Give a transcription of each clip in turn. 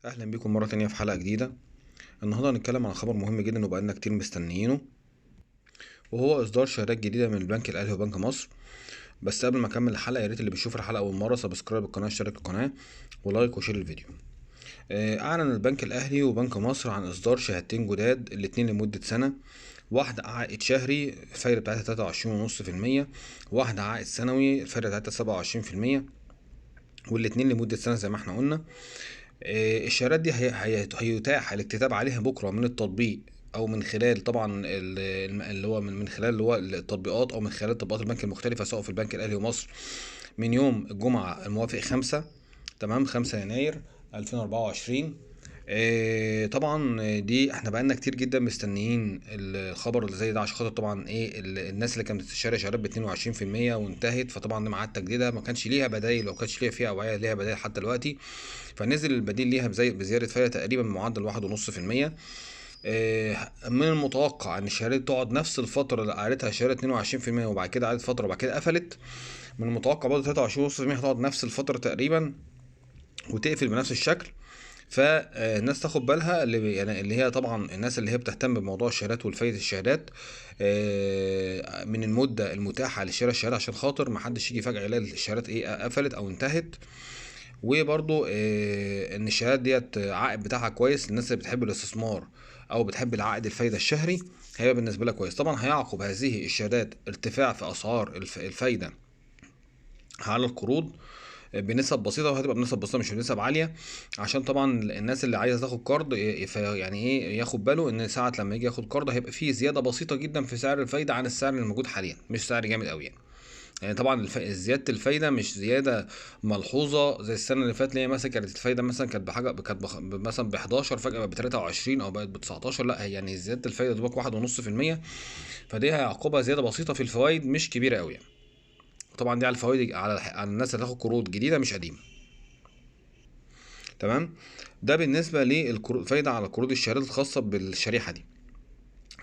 اهلا بيكم مره تانية في حلقه جديده. النهارده هنتكلم عن خبر مهم جدا وبقالنا كتير مستنيينه، وهو اصدار شهادات جديده من البنك الاهلي وبنك مصر. بس قبل ما اكمل الحلقه، يا ريت اللي بيشوف الحلقه اول مره سبسكرايب القناه، اشترك القناه، ولايك وشير الفيديو. اعلن البنك الاهلي وبنك مصر عن اصدار شهادتين جداد، الاتنين لمده سنه. واحدة عائد شهري الفايدة بتاعتها 23.5%، واحدة عائد سنوي الفايدة بتاعتها 27%، والاتنين لمدة سنة زي ما احنا قلنا. الشهادات دي هيتاح الاكتتاب عليها بكره من التطبيق، او من خلال طبعا اللي هو من خلال اللي هو التطبيقات، او من خلال تطبيقات البنك المختلفه سواء في البنك الاهلي ومصر، من يوم الجمعه الموافق 5 تمام 5 يناير 2024. طبعا دي احنا بقالنا كتير جدا مستنيين الخبر اللي زي ده، عشان خاطر طبعا الناس اللي كانت بتشتري شهادات ب 22% وانتهت، فطبعا ده ميعاد تجديدها ما كانش ليها بدايل، لو كانش ليها فيها اوعيه ليها بدايل حتى دلوقتي. فنزل البديل ليها بزياده فايده تقريبا بمعدل 1.5%. من المتوقع ان الشهادات تقعد نفس الفتره اللي قعدتها الشهاده 22%، وبعد كده قعدت فتره وبعد كده قفلت. من المتوقع برضه 23.5% هتقعد نفس الفتره تقريبا وتقفل بنفس الشكل. فالناس تاخد بالها، اللي هي طبعا الناس اللي هي بتهتم بموضوع الشهادات والفايدة الشهادات، من المدة المتاحة لشراء الشهادة، عشان خاطر محدش يجي فجأة يلاقي الشهادات قفلت او انتهت. وبرضو ان الشهادات ديت عائد بتاعها كويس للناس اللي بتحب الاستثمار او بتحب العائد الفايدة الشهري، هيبقى بالنسبة لها كويس. طبعا هيعقب هذه الشهادات ارتفاع في اسعار الفايدة على القروض بنسب بسيطه، وهتبقى بنسب بسيطه مش بنسب عاليه، عشان طبعا الناس اللي عايزه تاخد قرض يعني ياخد باله ان ساعه لما يجي ياخد قرض هيبقى فيه زياده بسيطه جدا في سعر الفايده عن السعر الموجود حاليا، مش سعر جامد قوي يعني طبعا زياده الفايده مش زياده ملحوظه زي السنه اللي فاتت، اللي هي مثلا كانت الفايده مثلا كانت بحاجه مثلا ب 11 فجاه بقت ب 23 او بقت ب 19. لا، هي يعني زياده الفايده دوبك 1.5%، فدي هيعقبها زياده بسيطه في الفوائد مش كبيره قوي يعني. طبعا دي على الفوائد على الناس اللي هتاخد قروض جديده مش قديمه. تمام. ده بالنسبه للفايده على قروض الشهادات الخاصه بالشريحه دي.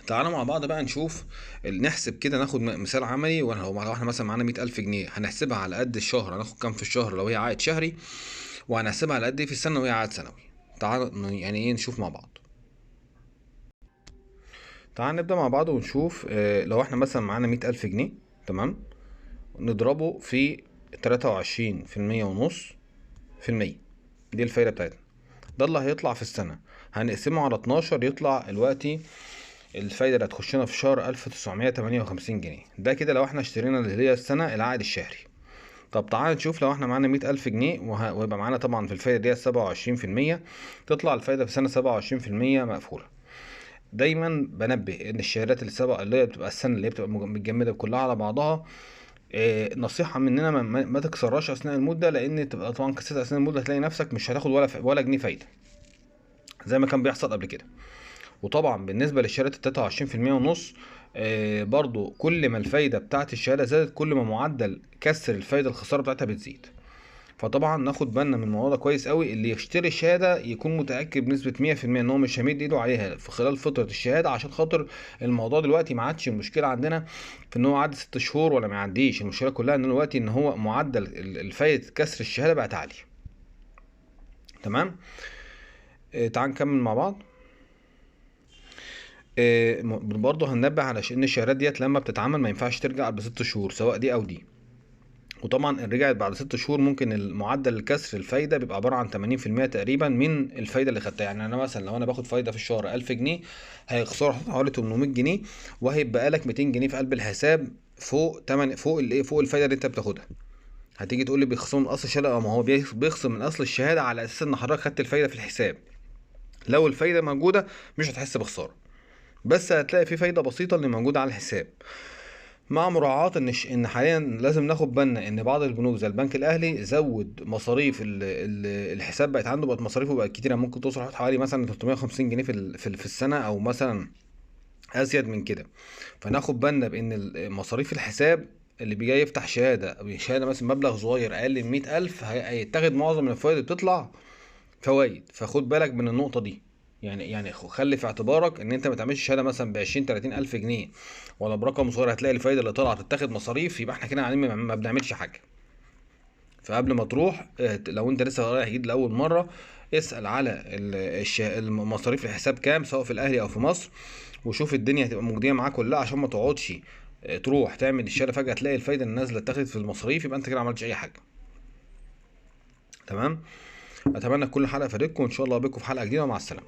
تعالوا مع بعض بقى نشوف، نحسب كده، ناخد مثال عملي. لو احنا مثلا معانا 100,000 جنيه، هنحسبها على قد الشهر هناخد كام في الشهر لو هي عائد شهري، وهنحسبها على قد ايه في السنه لو هي عائد سنوي. تعالوا يعني نشوف مع بعض. تعالوا نبدأ مع بعض ونشوف. لو احنا مثلا معانا 100,000 جنيه، تمام، نضربه في 23% ونص في المية، دي الفايدة بتاعتنا. ده اللي هيطلع في السنة. هنقسمه على 12 يطلع دلوقتي الفايدة اللي هتخشنا في شهر 1958 جنيه. ده كده لو احنا اشترينا اللي هي السنة العائد الشهري. طب تعال نشوف لو احنا معانا 100,000 جنيه ويبقى معانا طبعا في الفايدة دي 27%، تطلع الفايدة في سنة 27% مقفولة. دايما بنبه ان الشهادات اللي هي بتبقى السنة اللي هي بتبقى متجمدة كلها على بعضها، نصيحة مننا ما تكسرهاش اثناء المدة، لان تبقى طبعا كسرت اثناء المدة هتلاقي نفسك مش هتاخد ولا جنيه فايدة زي ما كان بيحصل قبل كده. وطبعا بالنسبة للشهادات التلاتة وعشرين في المية ونص، برضو كل ما الفايدة بتاعت الشهادة زادت، كل ما معدل كسر الفايدة الخسارة بتاعتها بتزيد. فطبعا ناخد بالنا من الموضوع ده كويس قوي. اللي يشتري الشهادة يكون متأكد بنسبة 100% ان هو مش هيمد ايده عليها في خلال فترة الشهادة، عشان خاطر الموضوع دلوقتي ما عادش المشكلة عندنا في ان هو عدى 6 شهور ولا ما يعديش. المشكلة كلها ان دلوقتي ان هو معدل الفايدة كسر الشهادة بقت عالي. تمام. تعال نكمل مع بعض. برضه هننبه على ان الشهادات ديت لما بتتعمل ما ينفعش ترجع بست شهور سواء دي او دي. وطبعا ان رجعت بعد 6 شهور ممكن المعدل الكسر الفايده بيبقى عباره عن 80% تقريبا من الفايده اللي خدتها. يعني انا مثلا لو انا باخد فايده في الشهر 1000 جنيه، هيخسروا حوالي 800 جنيه، وهيبقى لك 200 جنيه في قلب الحساب فوق الفايده اللي انت بتاخدها. هتيجي تقول لي بيخصموا من اصل الشهاده، ما هو بيخصم من اصل الشهاده على اساس ان حضرتك خدت الفايده في الحساب. لو الفايده موجوده مش هتحس بخساره، بس هتلاقي في فايده بسيطه اللي موجوده على الحساب، مع مراعاة ان حاليا لازم ناخد بالنا ان بعض البنوك زي البنك الاهلي زود مصاريف الحساب. بقت عنده مصاريفه بقت كتيره، ممكن توصل حوالي مثلا 350 جنيه في السنه، او مثلا ازيد من كده. فناخد بالنا بان مصاريف الحساب اللي بيجي يفتح شهاده مثلا مبلغ صغير اقل من 100,000، هيتاخد معظم الفوائد اللي بتطلع فوائد. فخد بالك من النقطه دي. يعني خلي في اعتبارك ان انت ما تعملش شهاده مثلا ب 20 30 الف جنيه ولا برقم صغير هتلاقي الفايده اللي طلعت تتاخد مصاريف، يبقى احنا كده قاعدين ما بنعملش حاجه. فقبل ما تروح، لو انت لسه رايح جديد لاول مره، اسال على مصاريف الحساب كام سواء في الاهلي او في مصر، وشوف الدنيا هتبقى مجديه معاك ولا لا، عشان ما تقعدش تروح تعمل الشهاده فجاه تلاقي الفايده النازله اتاخدت في المصاريف، يبقى انت كده ما عملتش اي حاجه. تمام. اتمنى تكون الحلقه فادتكم، وان شاء الله بكم في حلقه جديده، ومع السلامه.